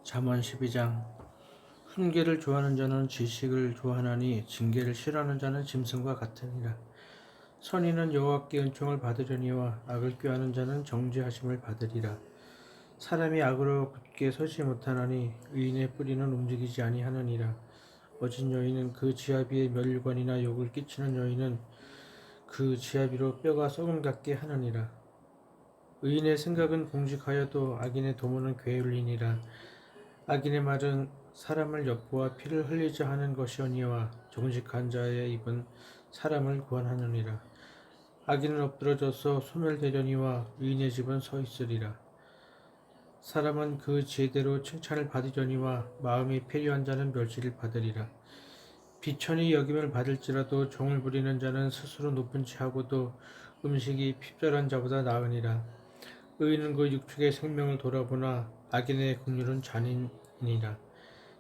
잠언 12장. 훈계를 좋아하는 자는 지식을 좋아하나니 징계를 싫어하는 자는 짐승과 같으니라. 선인은 여호와께 은총을 받으려니와 악을 꾀하는 자는 정죄하심을 받으리라. 사람이 악으로 굳게 서지 못하나니 의인의 뿌리는 움직이지 아니하느니라. 어진 여인은 그 지아비의 멸관이나 욕을 끼치는 여인은 그 지아비로 뼈가 썩음 같게 하느니라. 의인의 생각은 공직하여도 악인의 도모는 게을리니라. 악인의 말은 사람을 엿보아 피를 흘리자 하는 것이오니와 정직한 자의 입은 사람을 구원하느니라. 악인은 엎드러져서 소멸되려니와 의인의 집은 서 있으리라. 사람은 그 지혜대로 칭찬을 받으려니와 마음이 패류한 자는 멸시를 받으리라. 비천히 여김을 받을지라도 종을 부리는 자는 스스로 높은 체하고도 음식이 핍절한 자보다 나으니라. 의인은 그 육축의 생명을 돌아보나 악인의 긍휼은 잔인이니라.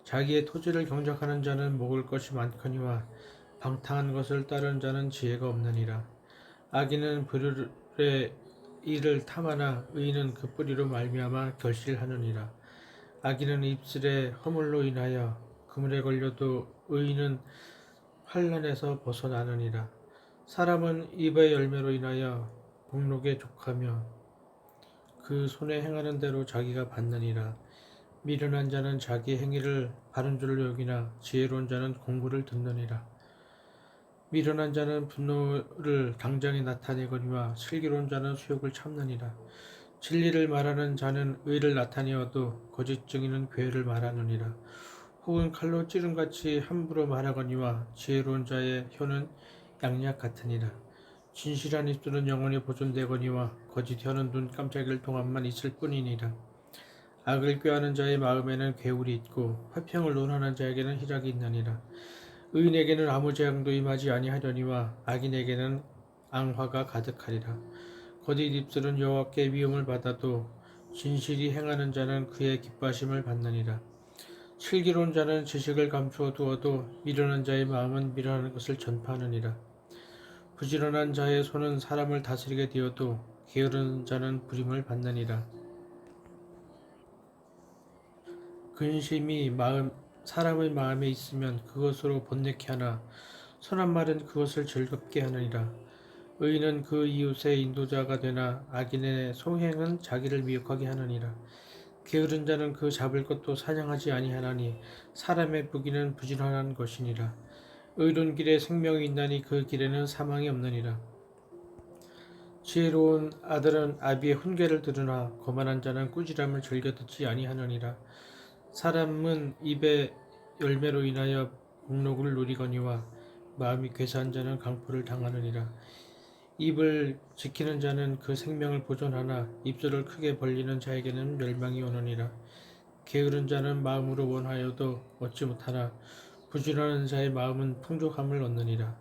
자기의 토지를 경작하는 자는 먹을 것이 많거니와 방탕한 것을 따르는 자는 지혜가 없느니라. 악인은 불의 일을 탐하나 의인은 그 뿌리로 말미암아 결실하느니라. 악인은 입술의 허물로 인하여 그물에 걸려도 의인은 환난에서 벗어나느니라. 사람은 입의 열매로 인하여 복록에 족하며 그 손에 행하는 대로 자기가 받느니라. 미련한 자는 자기 행위를 바른 줄로 여기나 지혜로운 자는 공부를 듣느니라. 미련한 자는 분노를 당장에 나타내거니와 슬기로운 자는 수욕을 참느니라. 진리를 말하는 자는 의를 나타내어도 거짓 증인은 괴를 말하느니라. 혹은 칼로 찌름같이 함부로 말하거니와 지혜로운 자의 혀는 양약 같으니라. 진실한 입술은 영원히 보존되거니와 거짓 혀는 눈 깜짝일 동안만 있을 뿐이니라. 악을 꾀하는 자의 마음에는 괴울이 있고 화평을 논하는 자에게는 희락이 있느니라. 의인에게는 아무 재앙도 임하지 아니하려니와 악인에게는 앙화가 가득하리라. 거짓 입술은 여호와께 미움을 받아도 진실이 행하는 자는 그의 기뻐하심을 받느니라. 슬기로운 자는 지식을 감추어 두어도 미련한 자의 마음은 미련한 것을 전파하느니라. 부지런한 자의 손은 사람을 다스리게 되어도 게으른 자는 부림을 받느니라. 근심이 사람의 마음에 있으면 그것으로 번뇌케 하나 선한 말은 그것을 즐겁게 하느니라. 의인은 그 이웃의 인도자가 되나 악인의 소행은 자기를 미혹하게 하느니라. 게으른 자는 그 잡을 것도 사냥하지 아니하나니 사람의 부귀는 부지런한 것이니라. 의로운 길에 생명이 있나니 그 길에는 사망이 없느니라. 지혜로운 아들은 아비의 훈계를 들으나 거만한 자는 꾸지람을 즐겨 듣지 아니하느니라. 사람은 입의 열매로 인하여 복록을 누리거니와 마음이 괴사한 자는 강포를 당하느니라. 입을 지키는 자는 그 생명을 보존하나 입술을 크게 벌리는 자에게는 멸망이 오느니라. 게으른 자는 마음으로 원하여도 얻지 못하나 부지런한 자의 마음은 풍족함을 얻느니라.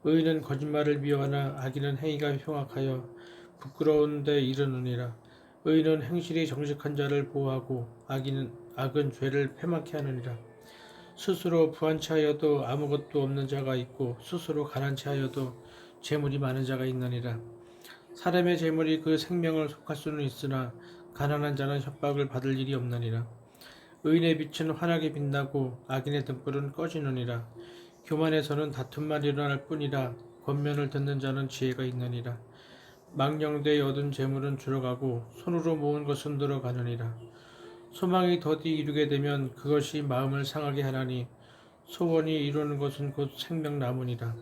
의인은 거짓말을 미워하나 악인은 행위가 흉악하여 부끄러운 데 이르느니라. 의인은 행실이 정직한 자를 보호하고 악은 죄를 패망케 하느니라. 스스로 부한 체하여도 아무것도 없는 자가 있고 스스로 가난 체하여도 재물이 많은 자가 있느니라. 사람의 재물이 그 생명을 속할 수는 있으나 가난한 자는 협박을 받을 일이 없느니라. 의인의 빛은 환하게 빛나고 악인의 등불은 꺼지느니라. 교만에서는 다툼만 일어날 뿐이라 권면을 듣는 자는 지혜가 있느니라. 망령되이 얻은 재물은 줄어가고 손으로 모은 것은 늘어가느니라. 소망이 더디 이루게 되면 그것이 마음을 상하게 하나니 소원이 이루는 것은 곧 생명나무니라.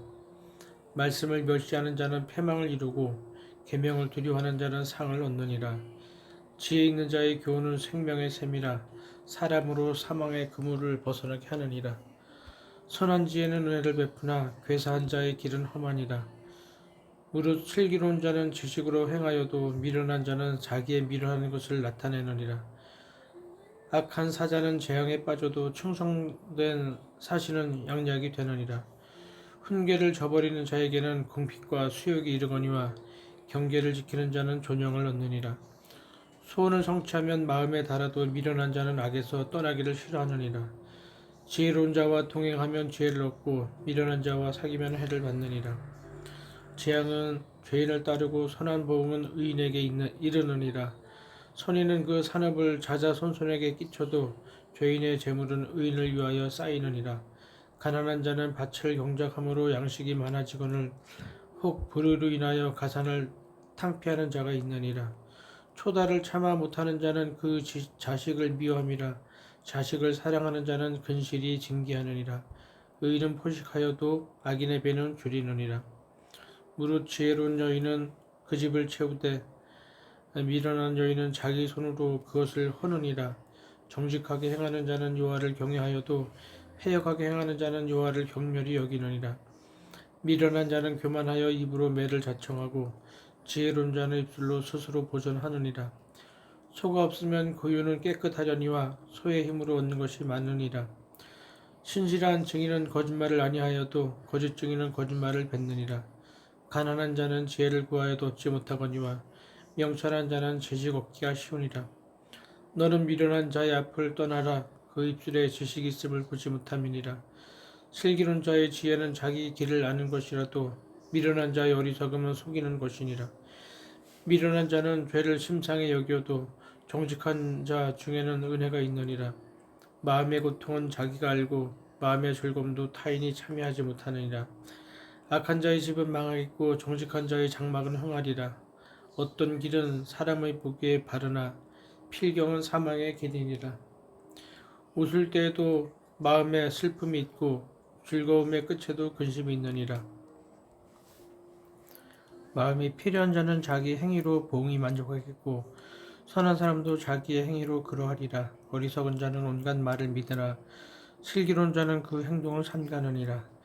말씀을 멸시하는 자는 패망을 이루고 계명을 두려워하는 자는 상을 얻느니라. 지혜 있는 자의 교훈은 생명의 샘이라 사람으로 사망의 그물을 벗어나게 하느니라. 선한 지혜는 은혜를 베푸나 괴사한 자의 길은 험하니라. 무릇 슬기로운 자는 지식으로 행하여도 미련한 자는 자기의 미련한 것을 나타내느니라. 악한 사자는 재앙에 빠져도 충성된 사신은 양약이 되느니라. 훈계를 저버리는 자에게는 궁핍과 수욕이 이르거니와 경계를 지키는 자는 존영을 얻느니라. 소원을 성취하면 마음에 달아도 미련한 자는 악에서 떠나기를 싫어하느니라. 지혜로운 자와 동행하면 지혜를 얻고 미련한 자와 사귀면 해를 받느니라. 재앙은 죄인을 따르고 선한 보응은 의인에게 이르느니라. 선인은 그 산업을 자자손손에게 끼쳐도 죄인의 재물은 의인을 위하여 쌓이느니라. 가난한 자는 밭을 경작함으로 양식이 많아지거늘 혹 불의로 인하여 가산을 탕피하는 자가 있느니라. 초다를 참아 못하는 자는 그 자식을 미워함이라. 자식을 사랑하는 자는 근실이 징계하느니라. 의인은 포식하여도 악인의 배는 줄이느니라. 무릇 지혜로운 여인은 그 집을 채우되 미련한 여인은 자기 손으로 그것을 허느니라. 정직하게 행하는 자는 여호와를 경외하여도 패역하게 행하는 자는 여호와를 경멸히 여기느니라. 미련한 자는 교만하여 입으로 매를 자청하고 지혜로운 자는 입술로 스스로 보전하느니라. 소가 없으면 고유는 깨끗하려니와 소의 힘으로 얻는 것이 많으니라. 신실한 증인은 거짓말을 아니하여도 거짓 증인은 거짓말을 뱉느니라. 가난한 자는 지혜를 구하여도 얻지 못하거니와 명철한 자는 지식 얻기가 쉬우니라. 너는 미련한 자의 앞을 떠나라. 그 입술에 지식이 있음을 보지 못함이니라. 슬기로운 자의 지혜는 자기 길을 아는 것이라도 미련한 자의 어리석음은 속이는 것이니라. 미련한 자는 죄를 심상히 여겨도 정직한 자 중에는 은혜가 있느니라. 마음의 고통은 자기가 알고 마음의 즐거움도 타인이 참여하지 못하느니라. 악한 자의 집은 망하겠고 정직한 자의 장막은 흥하리라. 어떤 길은 사람의 보기에 바르나 필경은 사망의 길이니라. 웃을 때에도 마음에 슬픔이 있고 즐거움의 끝에도 근심이 있느니라. 마음이 필요한 자는 자기 행위로 보응이 만족하겠고 선한 사람도 자기의 행위로 그러하리라. 어리석은 자는 온갖 말을 믿으나 슬기로운 자는 그 행동을 삼가느니라.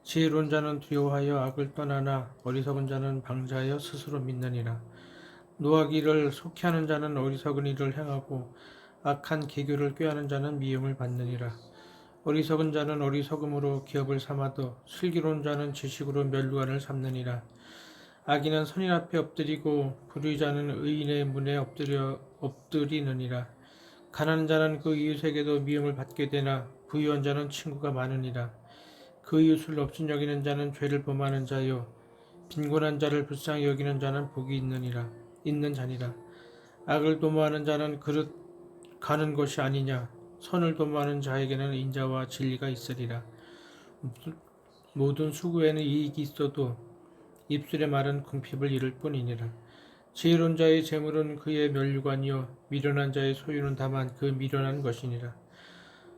지혜로운 자는 두려워하여 악을 떠나나 어리석은 자는 방자하여 스스로 믿느니라. 노하기를 속히하는 자는 어리석은 일을 행하고 악한 계교를 꾀하는 자는 미움을 받느니라. 어리석은 자는 어리석음으로 기업을 삼아도 슬기로운 자는 지식으로 멸류관을 삼느니라. 악인은 선인 앞에 엎드리고 불의자는 의인의 문에 엎드리느니라. 가난한 자는 그 이웃에게도 미움을 받게 되나 부유한 자는 친구가 많으니라. 그 이웃을 업신여기는 자는 죄를 범하는 자요 빈곤한 자를 불쌍히 여기는 자는 복이 있는 자니라. 악을 도모하는 자는 그릇 가는 것이 아니냐. 선을 도모하는 자에게는 인자와 진리가 있으리라. 모든 수고에는 이익이 있어도 입술의 말은 궁핍을 이룰 뿐이니라. 지혜로운 자의 재물은 그의 면류관이요 미련한 자의 소유는 다만 그 미련한 것이니라.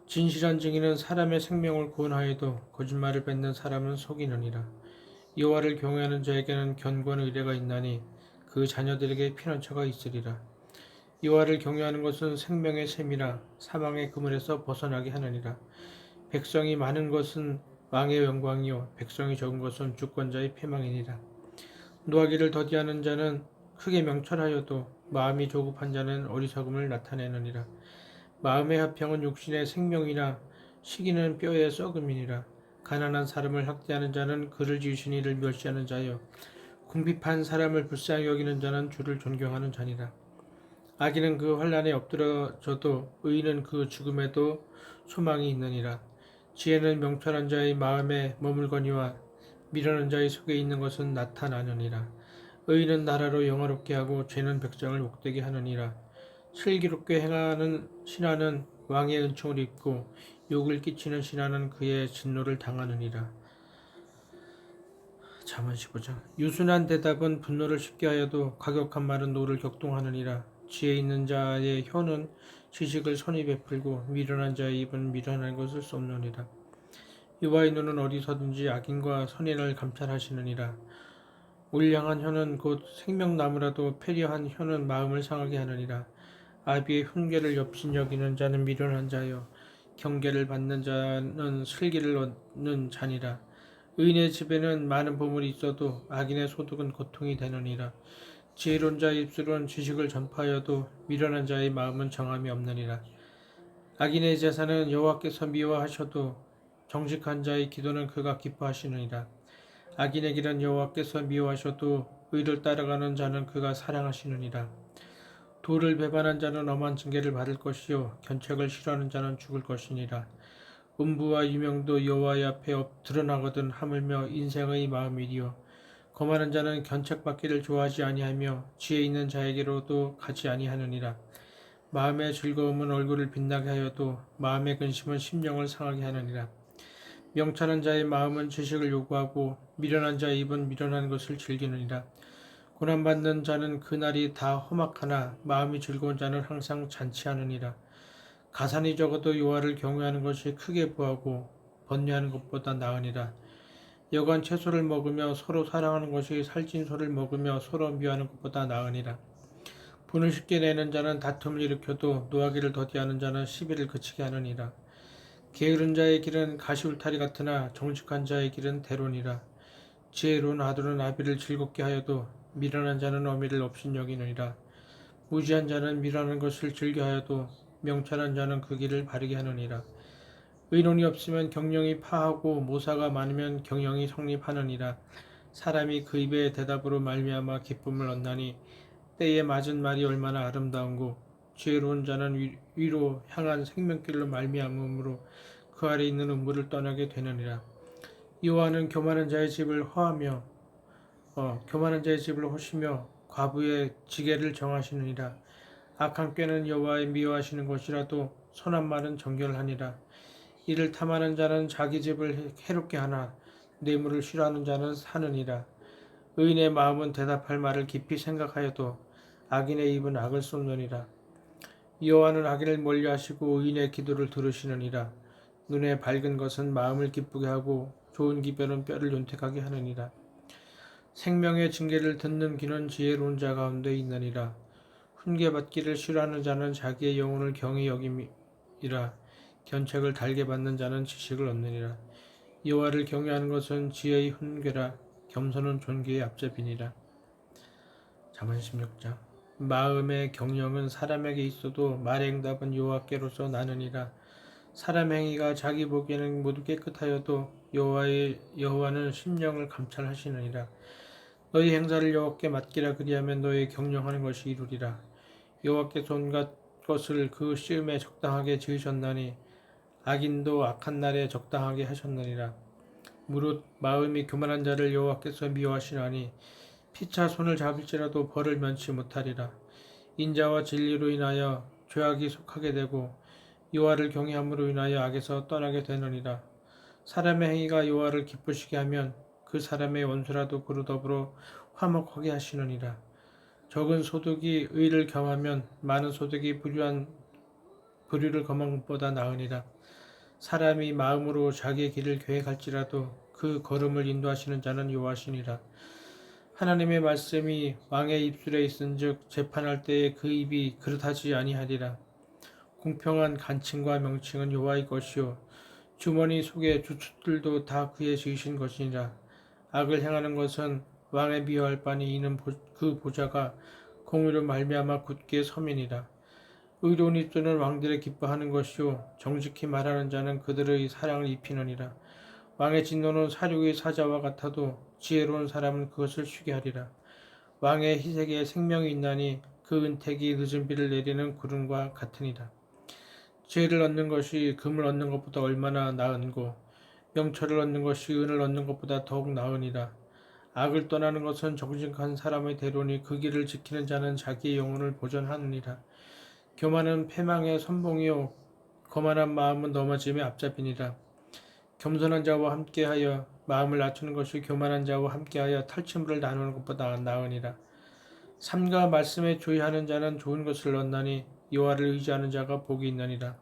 진실한 증인은 사람의 생명을 구원하여도 거짓말을 뱉는 사람은 속이느니라. 여호와를 경외하는 자에게는 견고한 의뢰가 있나니 그 자녀들에게 피난처가 있으리라. 여호와를 경외하는 것은 생명의 셈이라 사망의 그물에서 벗어나게 하느니라. 백성이 많은 것은 왕의 영광이요 백성이 적은 것은 주권자의 패망이니라. 노하기를 더디하는 자는 크게 명철하여도 마음이 조급한 자는 어리석음을 나타내느니라. 마음의 화평은 육신의 생명이나 시기는 뼈의 썩음이니라. 가난한 사람을 학대하는 자는 그를 지으신 이를 멸시하는 자요 궁핍한 사람을 불쌍히 여기는 자는 주를 존경하는 자니라. 악인은 그 환난에 엎드러져도 의인은 그 죽음에도 소망이 있느니라. 지혜는 명철한 자의 마음에 머물거니와 미련한 자의 속에 있는 것은 나타나느니라. 의인은 나라로 영화롭게 하고 죄는 백성을 복되게 하느니라. 슬기롭게 행하는 신하는 왕의 은총을 입고 욕을 끼치는 신하는 그의 진노를 당하느니라. 잠언 15장. 유순한 대답은 분노를 쉽게 하여도 과격한 말은 노를 격동하느니라. 지혜 있는 자의 혀는 지식을 선히 베풀고 미련한 자의 입은 미련한 것을 쏟느니라. 여호와의 눈은 어디서든지 악인과 선인을 감찰하시느니라. 울량한 혀는 곧 생명나무라도 패려한 혀는 마음을 상하게 하느니라. 아비의 훈계를 업신여기는 자는 미련한 자요 경계를 받는 자는 슬기를 얻는 자니라. 의인의 집에는 많은 보물이 있어도 악인의 소득은 고통이 되느니라. 지혜로운 자의 입술은 지식을 전파하여도 미련한 자의 마음은 정함이 없느니라. 악인의 제사는 여호와께서 미워하셔도 정직한 자의 기도는 그가 기뻐하시느니라. 악인의 길은 여호와께서 미워하셔도 의를 따라가는 자는 그가 사랑하시느니라. 도를 배반한 자는 엄한 징계를 받을 것이요 견책을 싫어하는 자는 죽을 것이니라. 음부와 유명도 여호와의 앞에 드러나거든 하물며 인생의 마음이리요 거만한 자는 견책받기를 좋아하지 아니하며 지혜 있는 자에게로도 가지 아니하느니라. 마음의 즐거움은 얼굴을 빛나게 하여도 마음의 근심은 심령을 상하게 하느니라. 명철한 자의 마음은 지식을 요구하고 미련한 자의 입은 미련한 것을 즐기느니라. 고난받는 자는 그날이 다 험악하나 마음이 즐거운 자는 항상 잔치하느니라. 가산이 적어도 여호와를 경외하는 것이 크게 부하고 번뇌하는 것보다 나으니라. 여간 채소를 먹으며 서로 사랑하는 것이 살찐 소를 먹으며 서로 미워하는 것보다 나으니라. 분을 쉽게 내는 자는 다툼을 일으켜도 노하기를 더디하는 자는 시비를 그치게 하느니라. 게으른 자의 길은 가시울타리 같으나 정직한 자의 길은 대론이라. 지혜로운 아들은 아비를 즐겁게 하여도 미련한 자는 어미를 업신여기느니라. 무지한 자는 미련한 것을 즐겨하여도 명철한 자는 그 길을 바르게 하느니라. 의논이 없으면 경영이 파하고 모사가 많으면 경영이 성립하느니라. 사람이 그 입의 대답으로 말미암아 기쁨을 얻나니 때에 맞은 말이 얼마나 아름다운고 지혜로운 자는 위로 향한 생명길로 말미암음으로 그 아래 있는 음부를 떠나게 되느니라. 여호와는 교만한 자의 집을 허시며 과부의 지게를 정하시느니라. 악한 꾀는 여호와의 미워하시는 것이라도 선한 말은 정결하니라. 이를 탐하는 자는 자기 집을 해롭게 하나 뇌물을 싫어하는 자는 사느니라. 의인의 마음은 대답할 말을 깊이 생각하여도 악인의 입은 악을 쏟느니라. 여호와는 악인을 멀리하시고 의인의 기도를 들으시느니라. 눈에 밝은 것은 마음을 기쁘게 하고 좋은 기별은 뼈를 윤택하게 하느니라. 생명의 징계를 듣는 귀는 지혜로운 자 가운데 있느니라. 훈계받기를 싫어하는 자는 자기의 영혼을 경히 여김이라. 견책을 달게 받는 자는 지식을 얻느니라. 여호와를 경외하는 것은 지혜의 훈계라. 겸손은 존귀의 앞잡이니라. 잠언 16장. 마음의 경영은 사람에게 있어도 말의 응답은 여호와께로서 나느니라. 사람 행위가 자기 보기에는 모두 깨끗하여도 여호와는 심령을 감찰하시느니라. 너희 행사를 여호와께 맡기라. 그리하면 너희 경영하는 것이 이루리라. 여호와께서 온갖 것을 그 시음에 적당하게 지으셨나니 악인도 악한 날에 적당하게 하셨느니라. 무릇 마음이 교만한 자를 여호와께서 미워하시나니 피차 손을 잡을지라도 벌을 면치 못하리라. 인자와 진리로 인하여 죄악이 속하게 되고 여호와를 경외함으로 인하여 악에서 떠나게 되느니라. 사람의 행위가 여호와를 기쁘시게 하면 그 사람의 원수라도 그로 더불어 화목하게 하시느니라. 적은 소득이 의를 겸하면 많은 소득이 불의를 검한 것보다 나으니라. 사람이 마음으로 자기의 길을 계획할지라도 그 걸음을 인도하시는 자는 여호와시니라. 하나님의 말씀이 왕의 입술에 있은즉 재판할 때에 그 입이 그릇하지 아니하리라. 공평한 간칭과 명칭은 여호와의 것이요 주머니 속의 주축들도 다 그의 지으신 것이니라. 악을 행하는 것은 왕의 미워할 바니 이는 그 보좌가 공의로 말미암아 굳게 서민이라. 의로운 입술은 왕들의 기뻐하는 것이요 정직히 말하는 자는 그들의 사랑을 입히느니라. 왕의 진노는 사륙의 사자와 같아도 지혜로운 사람은 그것을 쉬게 하리라. 왕의 희색에 생명이 있나니 그 은택이 늦은 비를 내리는 구름과 같으니라. 지혜를 얻는 것이 금을 얻는 것보다 얼마나 나은고 명철을 얻는 것이 은을 얻는 것보다 더욱 나으니라. 악을 떠나는 것은 정직한 사람의 대로니 그 길을 지키는 자는 자기의 영혼을 보전하느니라. 교만은 패망의 선봉이요 거만한 마음은 넘어짐의 앞잡이니라. 겸손한 자와 함께하여 마음을 낮추는 것이 교만한 자와 함께하여 탈취물을 나누는 것보다 나으니라. 삼가 말씀에 주의하는 자는 좋은 것을 얻나니 여호와를 의지하는 자가 복이 있느니라.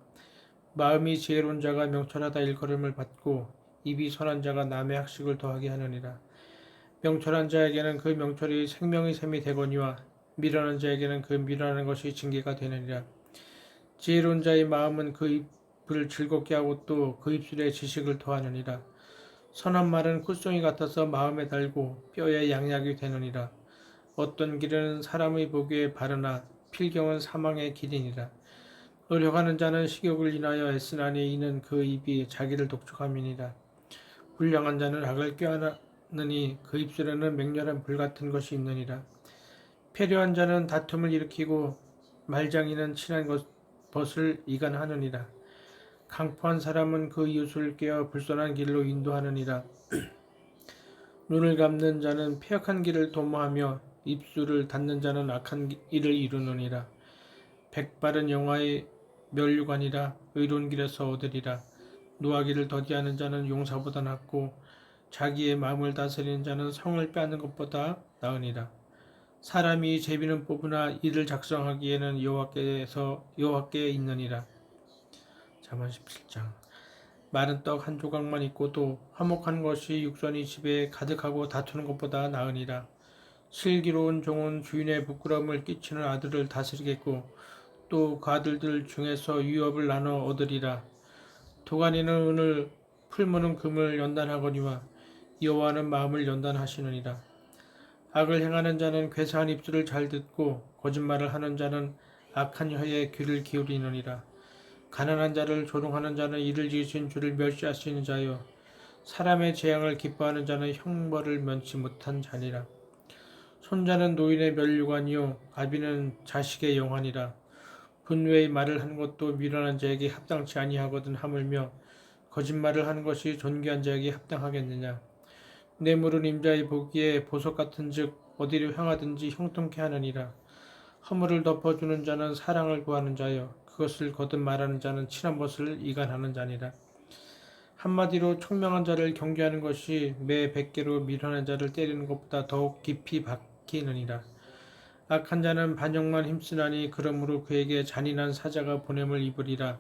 마음이 지혜로운 자가 명철하다 일컬음을 받고 입이 선한 자가 남의 학식을 더하게 하느니라. 명철한 자에게는 그 명철이 생명의 샘이 되거니와 미련한 자에게는 그 미련한 것이 징계가 되느니라. 지혜로운 자의 마음은 그 입을 즐겁게 하고 또 그 입술에 지식을 더하느니라. 선한 말은 꿀송이 같아서 마음에 달고 뼈에 양약이 되느니라. 어떤 길은 사람의 보기에 바르나 필경은 사망의 길이니라. 노력하는 자는 식욕을 인하여 애쓰나니 이는 그 입이 자기를 독촉함이니라. 불량한 자는 악을 꾀하느니 그 입술에는 맹렬한 불 같은 것이 있느니라. 패려한 자는 다툼을 일으키고 말장이는 친한 것을 이간하느니라. 강포한 사람은 그 이웃을 깨어 불선한 길로 인도하느니라. 눈을 감는 자는 패역한 길을 도모하며 입술을 닫는 자는 악한 일을 이루느니라. 백발은 영화의 면류관이라 의로운 길에서 얻으리라. 노하기를 더디하는 자는 용사보다 낫고 자기의 마음을 다스리는 자는 성을 빼앗는 것보다 나으니라. 사람이 제비는 뽑으나 이를 작성하기에는 여호와께 있느니라. 잠언 17장. 마른 떡 한 조각만 있고도 화목한 것이 육선이 집에 가득하고 다투는 것보다 나으니라. 슬기로운 종은 주인의 부끄러움을 끼치는 아들을 다스리겠고 또 그 아들들 중에서 유업을 나눠 얻으리라. 도가니는 은을 풀무는 금을 연단하거니와 여호와는 마음을 연단하시느니라. 악을 행하는 자는 괴사한 입술을 잘 듣고 거짓말을 하는 자는 악한 혀에 귀를 기울이느니라. 가난한 자를 조롱하는 자는 이를 지으신 주를 멸시하시는 자요 사람의 재앙을 기뻐하는 자는 형벌을 면치 못한 자니라. 손자는 노인의 면류관이요 아비는 자식의 영환이라. 분외의 말을 하는 것도 미련한 자에게 합당치 아니하거든 하물며 거짓말을 하는 것이 존귀한 자에게 합당하겠느냐. 뇌물은 임자의 보기에 보석 같은즉 어디로 향하든지 형통케 하느니라. 허물을 덮어주는 자는 사랑을 구하는 자여 그것을 거듭 말하는 자는 친한 것을 이간하는 자니라. 한마디로 총명한 자를 경계하는 것이 매 100개로 미련한 자를 때리는 것보다 더욱 깊이 박히느니라. 악한 자는 반역만 힘쓰나니 그러므로 그에게 잔인한 사자가 보냄을 입으리라.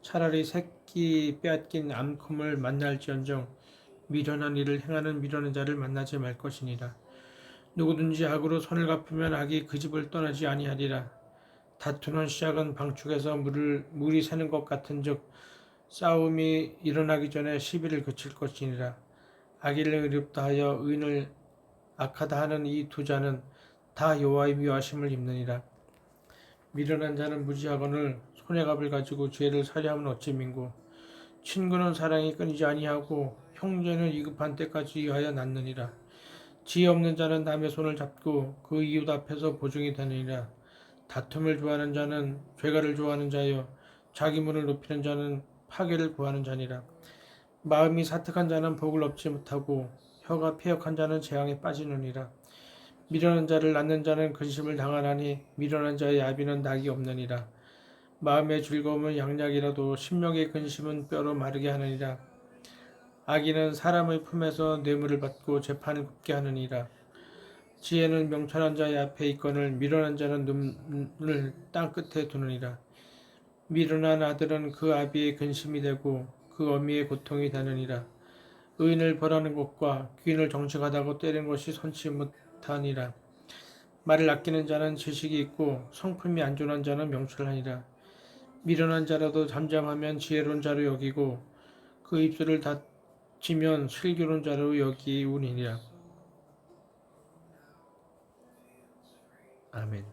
차라리 새끼 빼앗긴 암컷을 만날지언정 미련한 일을 행하는 미련한 자를 만나지 말 것이니라. 누구든지 악으로 선을 갚으면 악이 그 집을 떠나지 아니하리라. 다투는 시작은 방축에서 물이 새는 것 같은즉 싸움이 일어나기 전에 시비를 그칠 것이니라. 악인을 의롭다 하여 의인을 악하다 하는 이 두 자는 다 여호와의 미워하심을 입느니라. 미련한 자는 무지하거늘 손해갑을 가지고 죄를 사려하면 어찌 민고. 친구는 사랑이 끊이지 아니하고 형제는 위급한 때까지 위하여 낳느니라. 지혜 없는 자는 남의 손을 잡고 그 이웃 앞에서 보증이 되느니라. 다툼을 좋아하는 자는 죄가를 좋아하는 자여 자기 문을 높이는 자는 파괴를 구하는 자니라. 마음이 사특한 자는 복을 얻지 못하고 혀가 패역한 자는 재앙에 빠지느니라. 미련한 자를 낳는 자는 근심을 당하나니 미련한 자의 아비는 낙이 없느니라. 마음의 즐거움은 양약이라도 심령의 근심은 뼈로 마르게 하느니라. 악인은 사람의 품에서 뇌물을 받고 재판을 굽게 하느니라. 지혜는 명철한 자의 앞에 있거늘 미련한 자는 눈을 땅 끝에 두느니라. 미련한 아들은 그 아비의 근심이 되고 그 어미의 고통이 되느니라. 의인을 벌하는 것과 귀인을 정직하다고 때리는 것이 선치 못하니라. 말을 아끼는 자는 지식이 있고 성품이 안전한 자는 명철하니라. 미련한 자라도 잠잠하면 지혜로운 자로 여기고 그 입술을 닫히면 슬기로운 자로 여기우니라. 아멘.